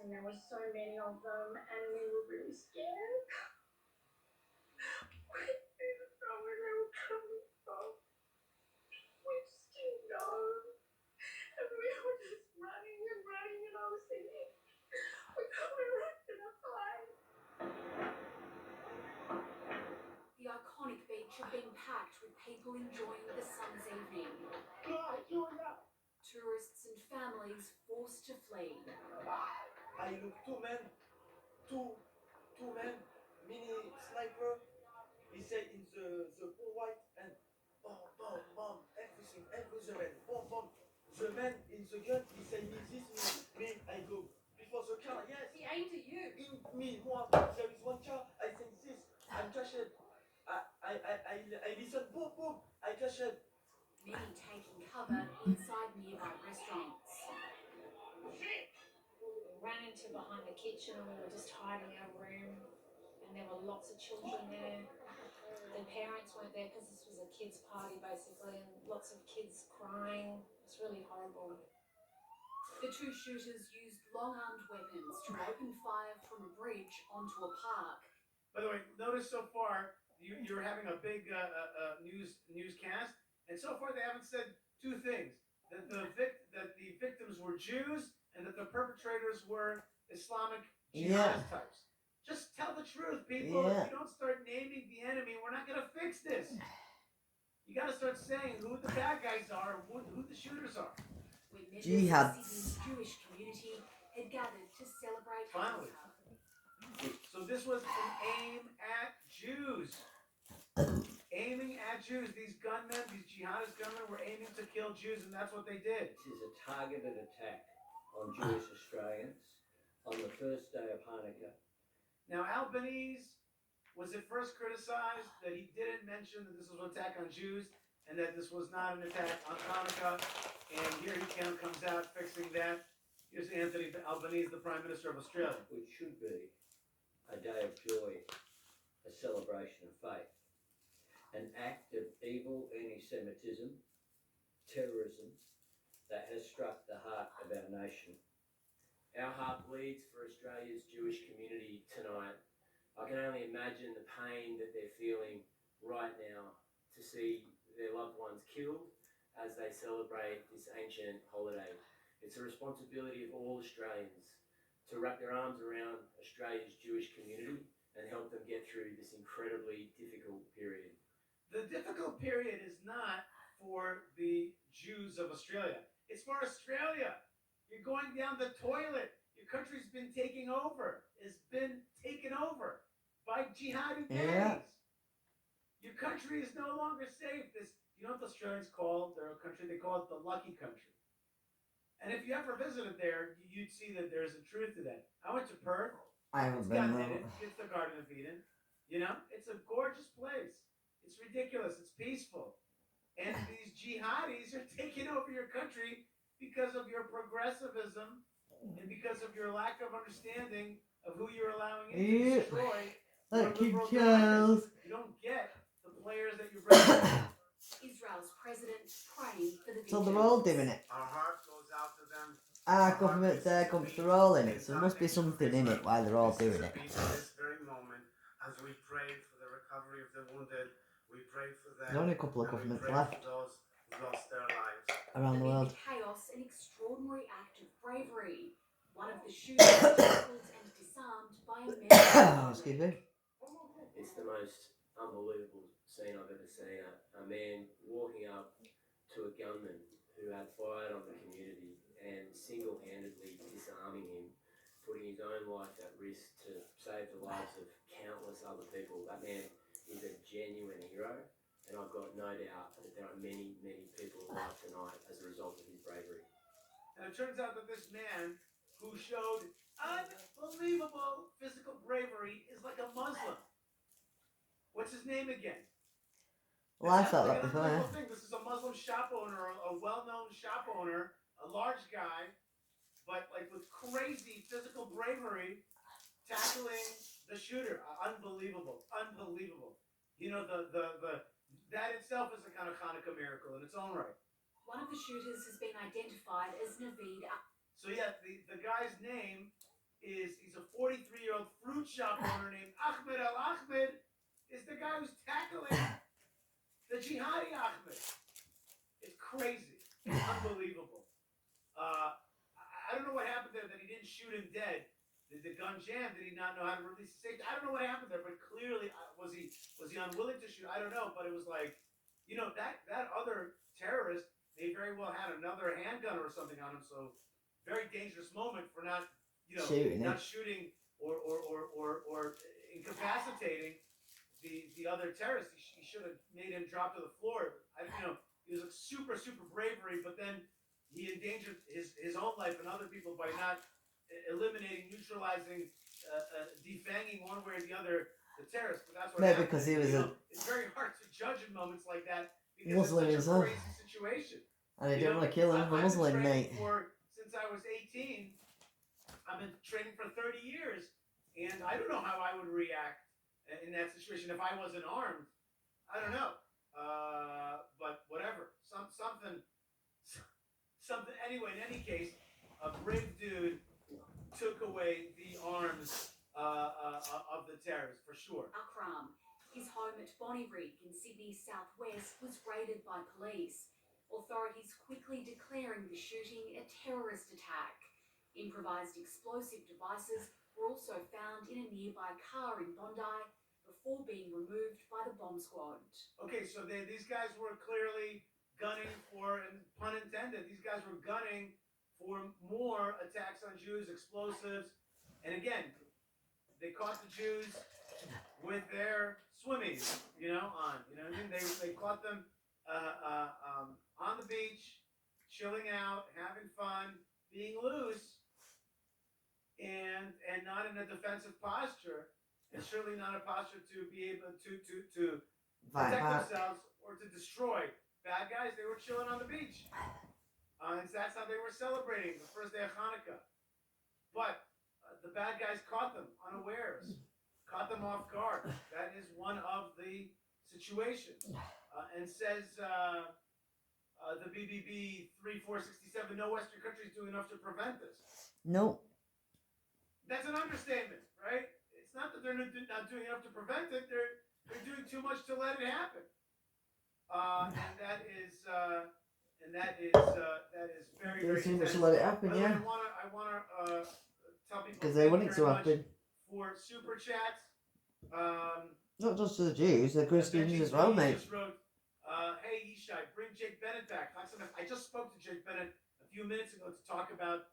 and there were so many of them, and we were really scared. We didn't know where they were coming from. We just didn't know. And we were just running and running, and I was thinking, we were not going to hide. The iconic beach had been packed with people enjoying the summer's evening. Tourists and families forced to flee. I look two men, mini sniper. He said in the pool white and bomb, bomb, bomb, everything, man, bomb, bomb. The man in the gun, he said me this, me, I go before the car, yes. He aimed at you. In me, moi, there is one car, I think this, I'm cashed. I listen, boom, boom, I cashed. Many taking cover inside nearby restaurants. We ran into behind the kitchen, and we were just hiding our room, and there were lots of children there. The parents weren't there because this was a kids' party basically, and lots of kids crying. It's really horrible. The two shooters used long-armed weapons to open fire from a bridge onto a park. By the way, notice so far you're having a big newscast, and so far they haven't said two things: that the victims were Jews and that the perpetrators were Islamic jihadist types. Just tell the truth, people. Yeah. If you don't start naming the enemy, we're not going to fix this. You got to start saying who the bad guys are, who the shooters are. Jihad. Sydney's Jewish community had gathered to celebrate Finally. Hanukkah. So this was an aim at Jews. Aiming at Jews. These gunmen, these jihadist gunmen were aiming to kill Jews, and that's what they did. This is a targeted attack on Jewish Australians on the first day of Hanukkah. Now, Albanese was at first criticized that he didn't mention that this was an attack on Jews and that this was not an attack on Hanukkah. And here he comes out fixing that. Here's Anthony Albanese, the Prime Minister of Australia. Which should be a day of joy, a celebration of faith. An act of evil anti-Semitism, terrorism, that has struck the heart of our nation. Our heart bleeds for Australia's Jewish community tonight. I can only imagine the pain that they're feeling right now to see their loved ones killed as they celebrate this ancient holiday. It's a responsibility of all Australians to wrap their arms around Australia's Jewish community and help them get through this incredibly difficult period. The difficult period is not for the Jews of Australia. It's for Australia. You're going down the toilet. Your country's been taken over. It's been taken over by jihadi gangs. Your country is no longer safe. You know what the Australians call their country? They call it the lucky country. And if you ever visited there, you'd see that there's a truth to that. I went to Perth. I haven't been there. It's the Garden of Eden. You know, it's a gorgeous place. It's ridiculous. It's peaceful. And these jihadis are taking over your country because of your progressivism and because of your lack of understanding of who you're allowing in to destroy your liberal democracy. You don't get the players that you're bringing in. Israel's president praying for the victims. So they're all doing it. Our heart goes out to them. Our government, their government, they're all in it. So there must be something in it why they're all doing it. This very moment, as we pray for the recovery of the wounded, we pray for them. There's only a couple of governments left those who lost their lives around the world. Chaos, an extraordinary act of bravery. One of the shooters tackled and disarmed by a man. Excuse me. It's the most unbelievable scene I've ever seen. A man walking up to a gunman who had fired on the community and single-handedly disarming him, putting his own life at risk to save the lives of countless other people. That man is a genuine hero, and I've got no doubt that there are many, many people alive tonight as a result of his bravery. And it turns out that this man who showed unbelievable physical bravery is like a Muslim. What's his name again? Well, I thought that before. This is a Muslim shop owner, a well-known shop owner, a large guy, but like with crazy physical bravery, tackling the shooter. Unbelievable. You know, that itself is a kind of Hanukkah miracle in its own right. One of the shooters has been identified as Naveed. So yeah, the guy's name is he's a 43-year-old fruit shop owner named Ahmed Al Ahmed. Is the guy who's tackling the jihadi Ahmed. It's crazy. It's unbelievable. I don't know what happened there that he didn't shoot him dead. Did the gun jam? Did he not know how to release the safety? I don't know what happened there, but clearly was he unwilling to shoot? I don't know, but it was like, that other terrorist may very well had another handgun or something on him. So very dangerous moment for not shooting or incapacitating the other terrorist. He should have made him drop to the floor. He was a super bravery, but then he endangered his own life and other people by not eliminating, neutralizing, defanging one way or the other the terrorist. But that's what happened. Because he was it's very hard to judge in moments like that because Muslim it's such himself. a crazy situation. And they didn't want to kill him, the Muslim mate. Since I was 18, I've been training for 30 years, and I don't know how I would react in that situation if I wasn't armed. I don't know, but whatever. Something. Anyway, in any case, a brave dude took away the arms of the terrorists for sure. Akram, his home at Bonnyrigg in Sydney's southwest, was raided by police. Authorities quickly declaring the shooting a terrorist attack. Improvised explosive devices were also found in a nearby car in Bondi before being removed by the bomb squad. Okay, so these guys were clearly gunning for, and pun intended, these guys were gunning for more attacks on Jews, explosives, and again, they caught the Jews with their swimming, on. You know what I mean? They caught them on the beach, chilling out, having fun, being loose, and not in a defensive posture, and certainly not a posture to be able to protect themselves or to destroy. Bad guys, they were chilling on the beach. And that's how they were celebrating the first day of Hanukkah. But the bad guys caught them unawares, caught them off guard. That is one of the situations. And says the BBB 3467, no Western country is doing enough to prevent this. Nope. That's an understatement, right? It's not that they're not doing enough to prevent it. They're doing too much to let it happen. And that is very, very too much intense. to let it happen, yeah. I wanna tell people Because they want it to happen. For super chats. Not just to the Jews, the Christians as well, mate. Just wrote, hey Yishai, bring Jake Bennett back. I just spoke to Jake Bennett a few minutes ago to talk about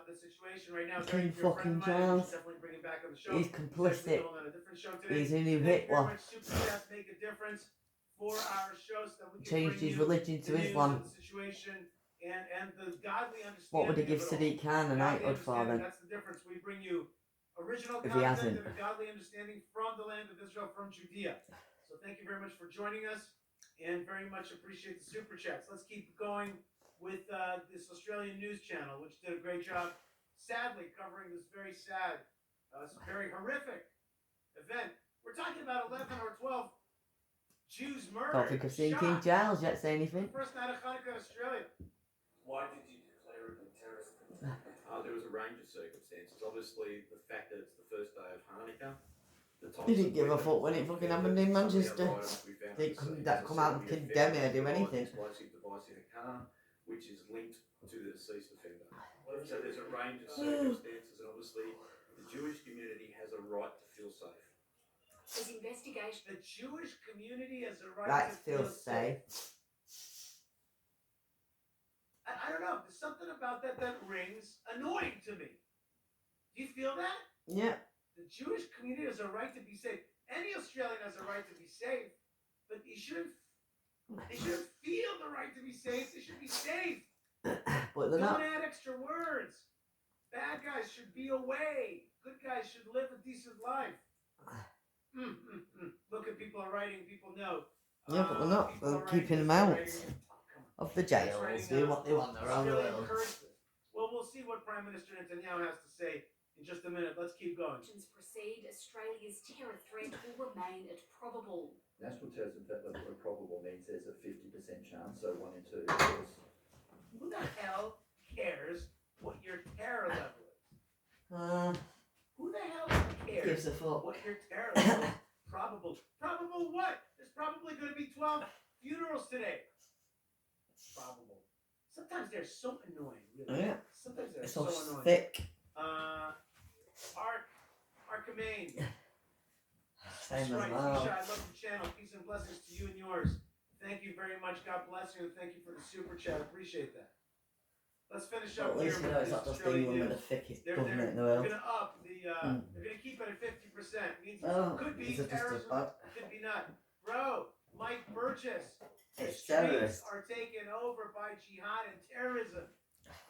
the situation right now. King fucking Charles. Definitely bring him back on the show. He's complicit. On a different show today. He's a new Thank you very Hitler. much. Super chats make a difference for our show so that we can Changed bring his you religion to the news Islam. of the situation and the godly understanding. What would he give of it all. Sadiq Khan a Godly knighthood for understanding, then? That's the difference. We bring you original If he content hasn't. and a godly understanding from the land of Israel, from Judea. So thank you very much for joining us and very much appreciate the super chats. Let's keep going with this Australian news channel, which did a great job, sadly, covering this very sad, very horrific event. We're talking about 11 or 12 Jews murdered. Can't think of seeing King Charles yet say anything. First night of Hanukkah in Australia. Why did you declare it a terrorist attack? There was a range of circumstances. Obviously, the fact that it's the first day of Hanukkah. He didn't give a fuck when it fucking happened in Manchester. They couldn't come out and condemn it or do anything. Explosive device in a car, which is linked to the deceased offender. So there's a range of circumstances, and obviously, the Jewish community has a right to feel safe. As investigation. The Jewish community has a right Right to to feel safe. I don't know. There's something about that rings annoying to me. Do you feel that? Yeah. The Jewish community has a right to be safe. Any Australian has a right to be safe, but they shouldn't feel the right to be safe. They should be safe. But they're Don't not. add extra words. Bad guys should be away. Good guys should live a decent life. Look at people are writing. People know. Yeah, but they're not. They're keeping them out of the jails, doing what they want around the world. Well, we'll see what Prime Minister Netanyahu has to say in just a minute. Let's keep going. Proceed, Australia's terror threat will remain at probable. National terrorism threat level at probable means there's a 50% chance, so 1 in 2. Of course. Who the hell cares what your terror level is? gives a fuck? What your terrorist is probable what? There's probably going to be 12 funerals today. Probable. Sometimes they're so annoying, really. Yeah. Sometimes they're It's so all annoying. thick. Archimane. Same as Right, well. Tisha, I love your channel. Peace and blessings to you and yours. Thank you very much. God bless you, and thank you for the super chat. Appreciate that. Let's finish Well, up at here least you with know it's this not just Australian England with news. the thickest They're government in the world. gonna up the. They're gonna keep it at 50%. Means Oh, could be is it just as terrorism. bad? Could be not. Bro, Mike Burgess. The It's streets terrorist. are taken over by jihad and terrorism.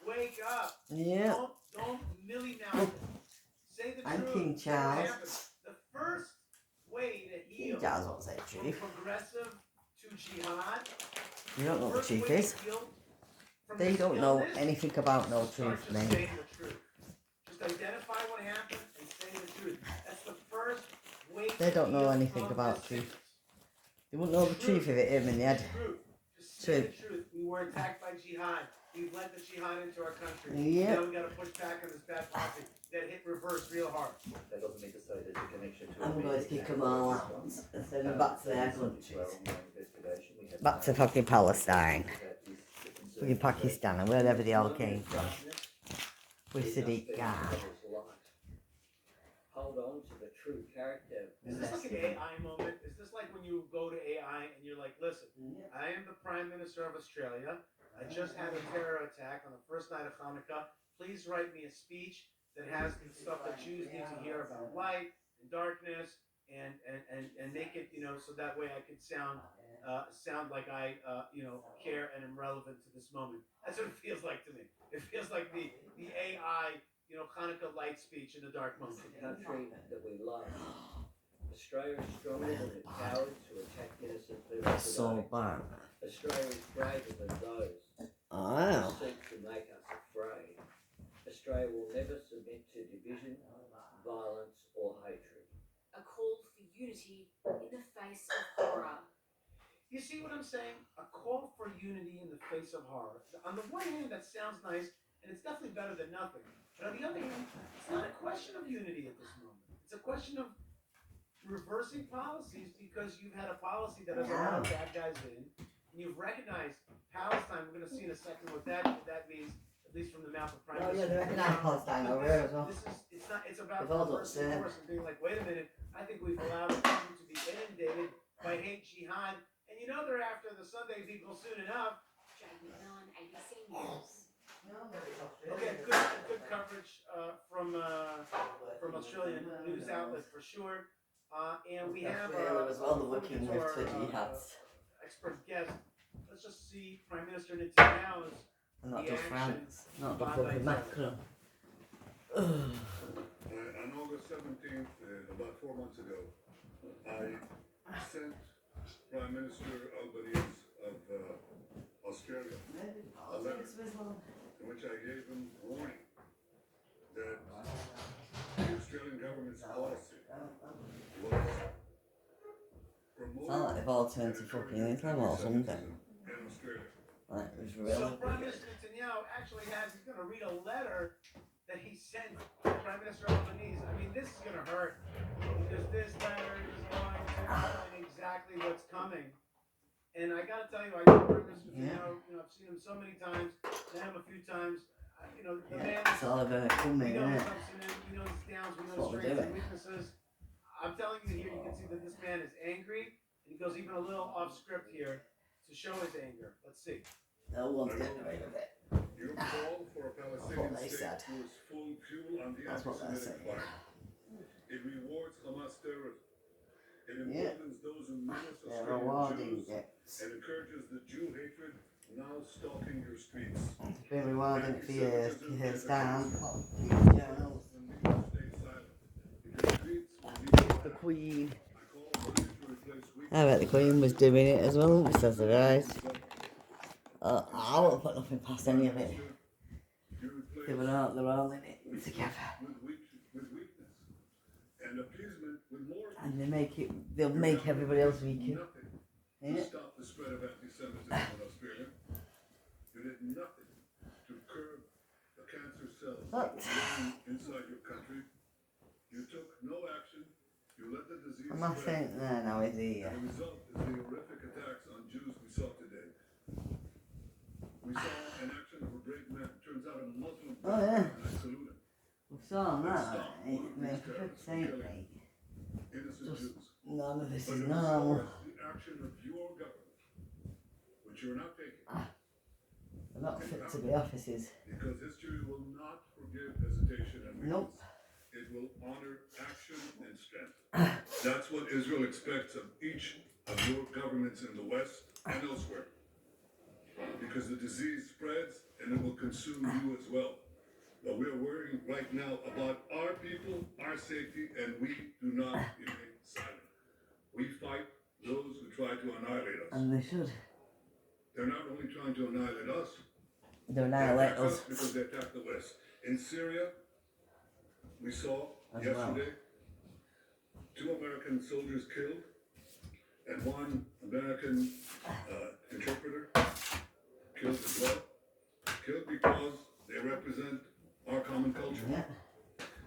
Wake up. Yeah. Don't milly mouth it. Say the And truth. King Say what Charles. happened. The first way to heal King Charles won't say the from truth. progressive to jihad. You don't know what the First truth way is. to heal from They this don't know illness, anything about no start truth, just mate. saying the truth. Just identify what happened and say the truth. That's the first way They to don't know heal anything from about this truth. sickness. They wouldn't know the truth if it hit him in the head. Truth. Just say Truth. the truth. We were attacked by jihad. We've let the jihad into our country. Yeah. Now we gotta push back on this bad policy that hit reverse real hard. That doesn't mean to say there's a connection to I'm going to kick them all out and send them back to their countries. Back to fucking Palestine. Fucking Pakistan and wherever they all came from. With Sadiq Khan. Hold on to the true character. Is this like an AI moment? Is this like when you go to AI and you're like, listen, I am the Prime Minister of Australia. I just had a terror attack on the first night of Hanukkah. Please write me a speech that has the stuff that Jews need to hear about light and darkness and make it, so that way I could sound like I, care and am relevant to this moment. That's what it feels like to me. It feels like the AI, Hanukkah light speech in the dark moment. The country that we love. Australia is stronger than the cowards who attack innocent people That's so today. bad. Australia is braver than those Wow. who seek to make us afraid. Australia will never submit to division, violence, or hatred. A call for unity in the face of horror. You see what I'm saying? A call for unity in the face of horror. On the one hand, that sounds nice, and it's definitely better than nothing. But on the other hand, it's not a question of unity at this moment. It's a question of reversing policies because you've had a policy that has allowed bad guys in, and you've recognized Palestine. We're going to see in a second what that means, at least from the mouth of Prime Oh Minister. yeah, they recognise Palestine over here as well. It's about They've all got reversing sin. course and being like, wait a minute, I think we've allowed the country to be inundated by hate jihad, and they're after the Sunday people soon enough. Jane McMillan, ABC News. Okay, good coverage from Australian news outlet for sure. And we have as well, the before we working get to with our, the jihads. expert guest. Let's just see Prime Minister Netanyahu's And not just reaction. France, not the fucking Macron. On August 17th, about 4 months ago, I sent Prime Minister Albanese of Australia a letter in which I gave him warning that the Australian government's policy was promoting Sound like they've all turned to fucking Islam or something. in Australia. Like, it was So really Prime weird. Minister Netanyahu actually he's going to read a letter that he sent to Prime Minister Albanese. I mean, this is going to hurt because this letter is going to explain exactly what's coming. And I got to tell you, I know Prime Minister Netanyahu. I've seen him so many times, met him a few times. The man. It's all about coming, We know isn't his it? ups and downs, we know his downs, we know That's what his we're strengths and doing. weaknesses. I'm telling you here, you can see that this man is angry, and he goes even a little off script here to show his anger. Let's see. No one's getting away with it. Your call for a Palestinian they state said. was full fuel on the That's what they're anti-Semitic saying. fire. It rewards Hamas terrorism. It Yeah. emboldens those who menace They're Australian rewarding Jews it. and encourages the Jew hatred now stalking your streets. It's been rewarding for years. Years down. When leaders stay silent, if your streets will lead The Queen. I call for you to replace weak I bet the Queen was doing it as well. It says the guys. I won't put nothing past any of it. They were all in it together. with weakness and appeasement with more And they'll make everybody else weaker. nothing to Yeah. stop the spread of anti-Semitism in Australia. You did nothing to curb the cancer cells What? growing inside your country. You took no action disease I must spread. think there now is here. And the result is the horrific attacks on Jews we saw today. We saw an action of a brave man. Turns out a Muslim Oh, yeah. and I salute him. We saw Let's that. stop I one of mean, these for terrorists goodness from sake, killing mate. innocent Just Jews. none of this But is as normal. far as the action of your government, which you're not taking, They're not fit to be officers. because history will not forgive hesitation and weakness. Nope. It will honor action and strength. That's what Israel expects of each of your governments in the West and elsewhere. Because the disease spreads and it will consume you as well. But we are worrying right now about our people, our safety, and we do not remain silent. We fight those who try to annihilate us. And they should. They're not only trying to annihilate us, They they annihilate attack us. us because they attack the West. In Syria, we saw As yesterday 2 American soldiers killed and 1 American interpreter killed as well. Killed because they represent our common culture. Yeah.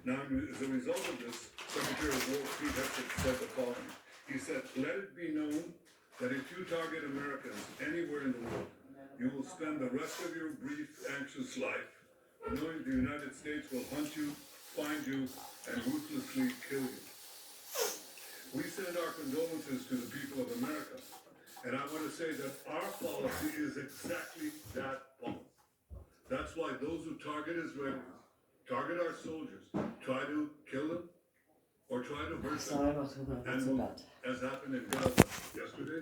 Now, as a result of this, Secretary of War Pete Hegseth said the following. He said, "Let it be known that if you target Americans anywhere in the world, you will spend the rest of your brief, anxious life knowing the United States will hunt you, find you, and ruthlessly kill you." We send our condolences to the people of America, and I want to say that our policy is exactly that policy. That's why those who target Israelis, target our soldiers, try to kill them, or try to hurt them, Sorry, I was going to and go to will, bed. as happened in Gaza yesterday,